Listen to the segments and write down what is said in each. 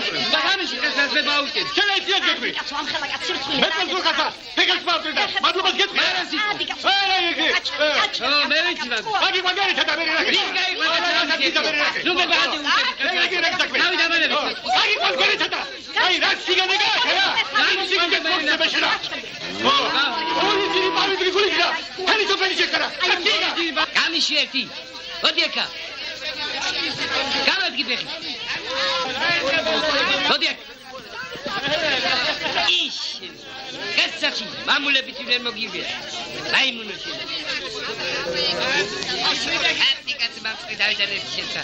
დავასწრებ. ბაღამში კაცს მე ბაუკეთ. შეიძლება გეკმი. კაცო ამ ხელა კაცი რცხვილი. მე გულხაცა. ეგეც მოვიდა. მადლობას გეკმი. ადი კაცო. მე ვიცი მაგ. აგი მაგარი ჩატა მე რა. რის გაიგო. ნუ მე ბადი უკეთ. თავი დამალები. აგი მაგარი ჩატა. აი რა სიგანეგა ხერა. აი სიგანეგა მეშენა. ორი ძირი პარიდრი გულიქა. ხელი სოფელი შეკარა. გამიში ერთი. მოდი აკა. გამადგი ბეხი. მოდი აკა. ის. კაცი, მამულებით ვერ მოგივია. მაიმუნოში. კაცი მამწი დავიჯერეთ შეცა.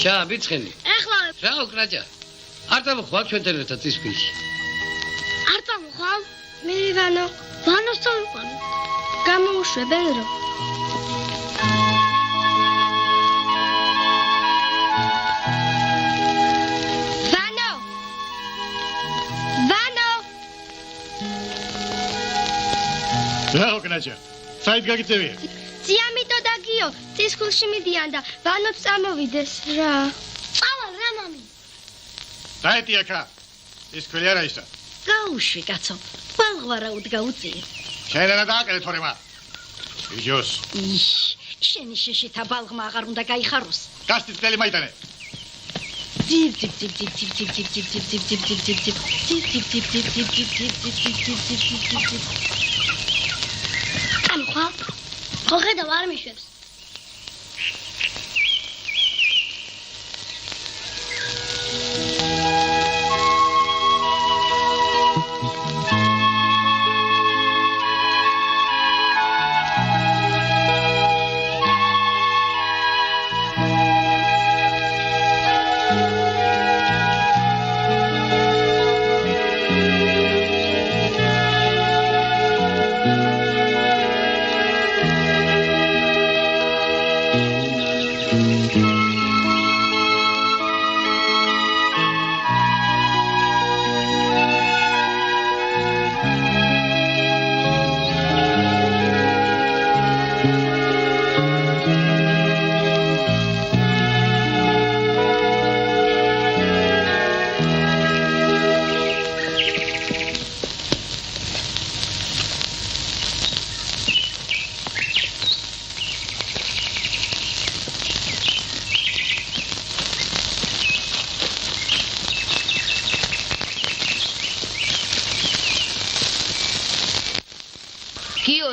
შა ბიცხელი. ეხლა რა უკრაჭა? არ დამხვალ ჩვენთან ერთად წისქვილში. არ დამხვალ? მე ვანოს წავიყვან. გამოუშვებენ რომ. ვანო! რა უკრაჭა? საით გაგიწევია? ძიამიტო და გიო წისქვილში მიდიან და ვანოც წამოვიდეს რა. წავალ რა მამი. საიტი აქა. წისქვილი არა ისა. გაუშვი კაცო. ბალღვარა უდგა უწიე. შენ რა დააკრე თორემა. იჯოს. შენი შეშეთა ბალღმა აღარ უნდა გაიხაროს. გასტის წელი მაიტანე. ძიბ ძიბ ძიბ ძიბ ძიბ ძიბ ძიბ ძიბ ძიბ ძიბ ძიბ ძიბ ძიბ ძიბ ამხა ხო ხედავ არ მიშვებს.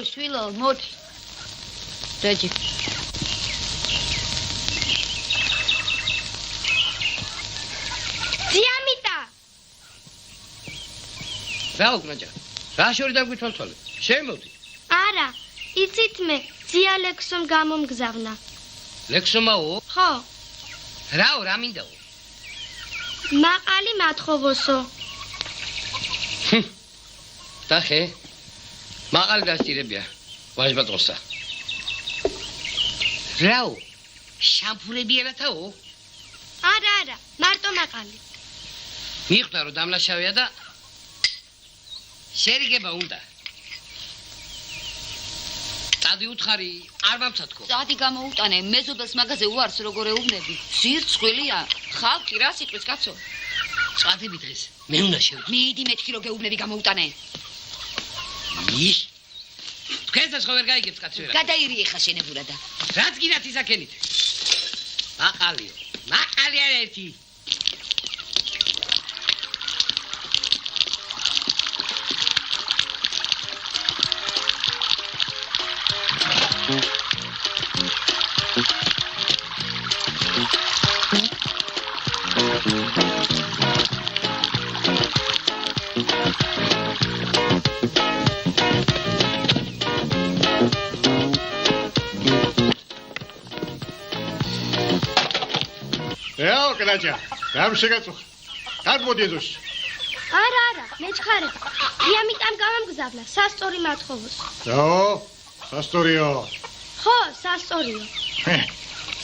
შვილო მოდი. რაჯი. ძიამიტა. რა უკრაჭა? რა შორი დაგვითვალთვალე? შემოდი. არა, იცით მე, ძია ლექსომ გამომგზავნა. ლექსომაო? ხო. რაო, რა მინდაო? მაყალი მათხოვოსო. დახე. მაყალი დასტირებია. ვაჟბატონსა. რაო? შამფურები ერათაო? არა, მარტო მაყალი. მიხვდა რომ დამლაშავია და შერიგება უნდა. წადი უთხარი, არ მომცადქო. წადი გამოუტანე, მეზობელს მაგაზე უარს როგორ ეუბნები. სირცხვილია, ხალხი რა სიტყვის კაცო. წადები დღეს, მე უნდა შევიდე. მიდი მეთქი რო გეუბნები გამოუტანე. ის თქვენსაც ხო ვერ გაიგებს კაცო რა. გადაირიე ხა შენებურა და. რაც გინდათ ისაკენით. მაყალიო, მაყალი არ ერთი. Eo, Kanaja, am șegat-o. Dar pot iezuși. არა, მეჩხარება. ამიტომ გამამგზავნა სასწორი მათხოვოს. ო, სასტორიო. ხო, სასწორიო.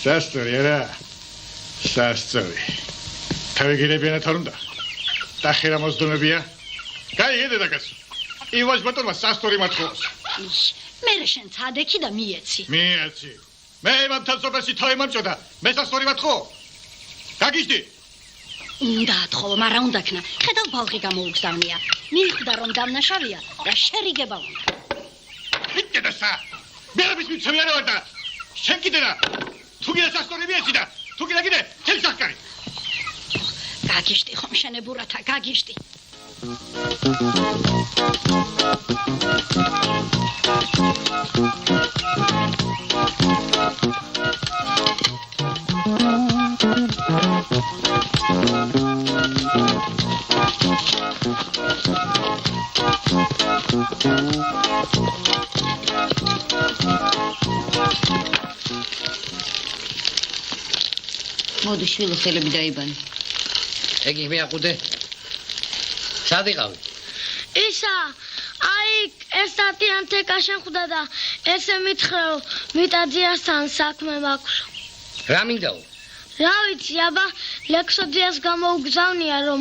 სასტორი რა. სასტორი. თავიგირებიან თორნდა. დახერა მოსდომებია. გაიგე დაკაც. ივას ბატონმა სასტორი მათხოვოს. მე შენ წადექი და მიეცი. მიეცი. მე მამთაცობაში თავი მომჭოდა. მე სასტორი მათხოვო. გაგიჟდი. უნდა ათხოვო, მაგრამ უნდა ქნა. ხედავ ბალღი გამოუგზავნია. მიხვდა რომ დამნაშავეა და შერიგება უნდა. მიტედა სა. მერაბის მიცემი არა ვარ და შენ კიდე რა. თუ კიდე სასტორი მიეცი და თუ კიდე ჩემ საკარი. გაგიშდი ხომ შენებურათა, გაგიშდი. მოდი შვილო ხელები დაიბანე. ეგი მეაყუდე. სად იყავი? ისა, აი, ეს დატიანთეკა შენხვდა და ესე მითხრეო, მიტაძიასთან საქმე მაქვს. რა მინდაო? რა ვიცი, აბა, ლექსოდიას გამოუგზავნია რომ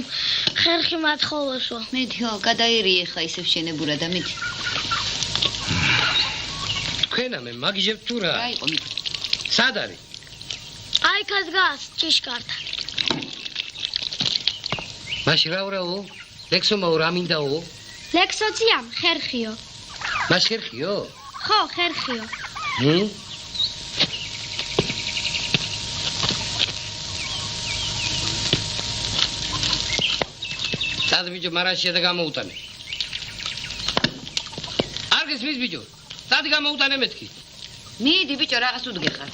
ხერხი მათხოვოსო. მიდიო, გადაირიე ხა ისევ შენებურა და მიდი. თქვენა მე მაგიჟებ თუ რა? რა იყო მიდი. სად არის? აი, კაცგას ჭიშკართან. მაშინ რაო? ლექსომაო რა მინდაო? ლექსოციამ ხერხიო. მას ხერხიო? ხო, ხერხიო. სად ბიჭო მარაშია და გამოუტანე. არ გესმის ბიჭო? სად გამოუტანე მეთქი? მიდი ბიჭო, რაღაც უდგე ხარ.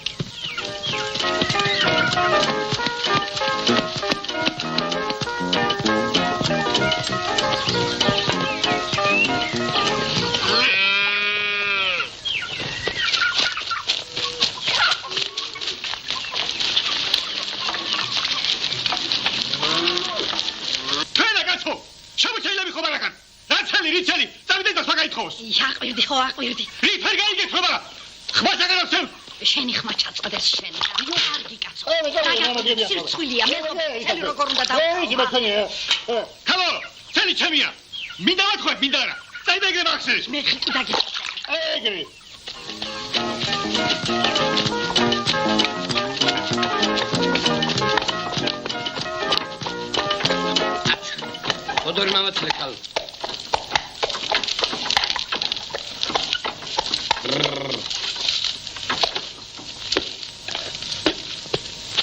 რიცელი, წავიდე და საგაითხოვოს. აყვირდი ხო, აყვირდი. რიფერ გაიგეთ ხობა. ხმა შეგანავსებ. შენი ხმა ჩაწყდეს შენი. კარგი კაცო. სირცხვილია, მე წელი როგორ უნდა დავყო. ქალო, წელი ჩემია. მინდა ვათქვათ, მინდა რა. წაიდე ეგრე მახსენს. მე ხიკი დაგიხსნა. ეგრე. ოდორი მამაცლე ქალო.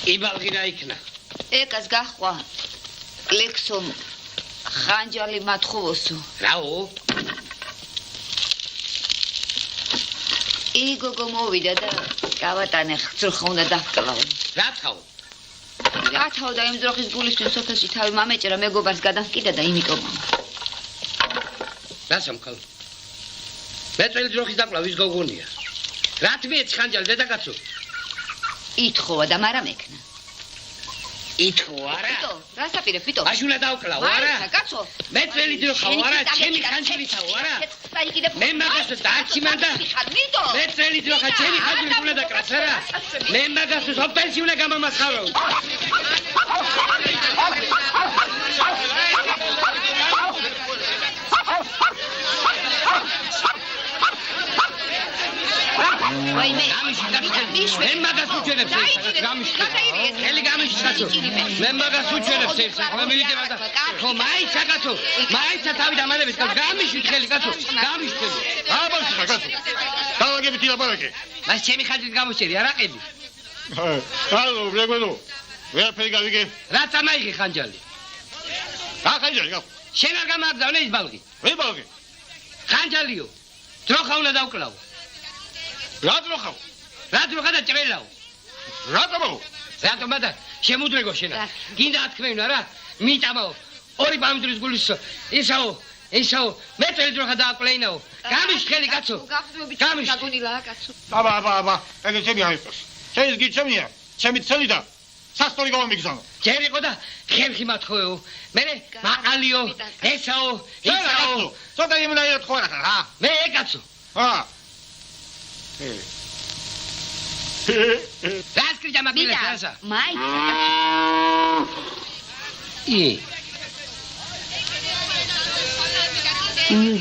იბალღი რა იქნა? ეკას გაჰყვა. ლექსომ ხანჯალი მათხოვოსო. რაო? იგოგო მოვიდა და გავატანე ხცრხა უნდა დავკლავო. რა თქო? რა თქო და იმ ძროხის გულისთვის სოფელში თავი მამეჭერა მეგობარს გადავკიდა და იმიტომ. რა სამქალ? მე წელი ძროხის დაკლა ვის გოგონია? რა თმიეც ხანჯალი დედაკაცო? ითხოვა და მარა მეკნა. ითხოვა არა? ბიტო, რა საპირე ბიტო? აშულა დავკლავ არა? არა, კაცო. მე წელი ძროხავ არა, ჩემი ხანჯალითაო არა? მე მაგას დაჩიმანდა. მე წელი ძროხა ჩემი ხანჯალით უნდა დაკრას არა? მე მაგას სოფელში უნდა გამამასხარო. ვაი მე მე მაგას უჩვენებს ეს გამიშკა ელი გამიშკაცო მე მაგას უჩვენებს ეს მე მივიდება და ხო მაიცა კაცო მაიცა თავი დამალებით კაცო გამიშვით ხელი კაცო გამიშკე აბაშა კაცო დავაგებით ილაპარაკე მას ჩემი ხალხით გამოჩერი არაყები ალო ბლეგველო ვეაფერი გავიგე რა წამაიღე ხანჯალი რა ხანჯალი გა შენ არ გამაგზავნე ის ბალღი მე ბალღი ხანჯალიო დროხა უნდა დავკლავო რა დროხავ რა დროხა და ჭრელაო რატომო რატომ და შემუდრეგო შენა გინდა ათქმევნა რა მიტამაო ორი ბამდრის გულისო ისაო მე წელი დროხა დააკლეინაო გამიშხელი კაცო გაგონილა კაცო აბა ეგ ჩემი აიყოს შენ ის გიჩემია ჩემი ცელი და სასწორი გამომიგზავნო. ჯერ იყო და ხერხი მათხოვეო. მე მაყალიო, ესაო, ისაო. ცოტა იმნაირად ხო რა? მე კაცო. რას კრიჭა მაგილეს რასა? მაიცა.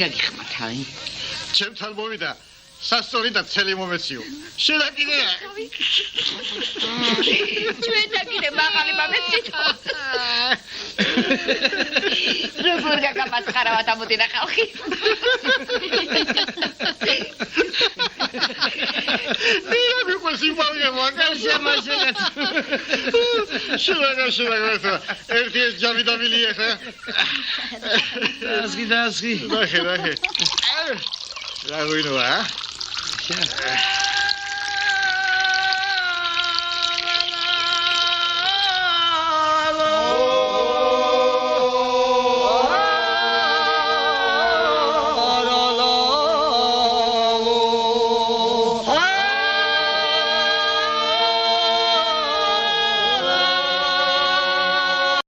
გაგიხმათავი. ჩემთან მოვიდა სასწორი და ცელი მომეციო. შელა კიდე. ჩვენ და კიდე მაღალი მომეცით. როგორ გაგაპაცხარავათ ამოდინა ხალხი. ნია მიყვარს იმალია მაგალია მასენაც. შელა. ერთი ეს ჯავი დავილია ხა. დასგი. ნახე. რა ვინოა?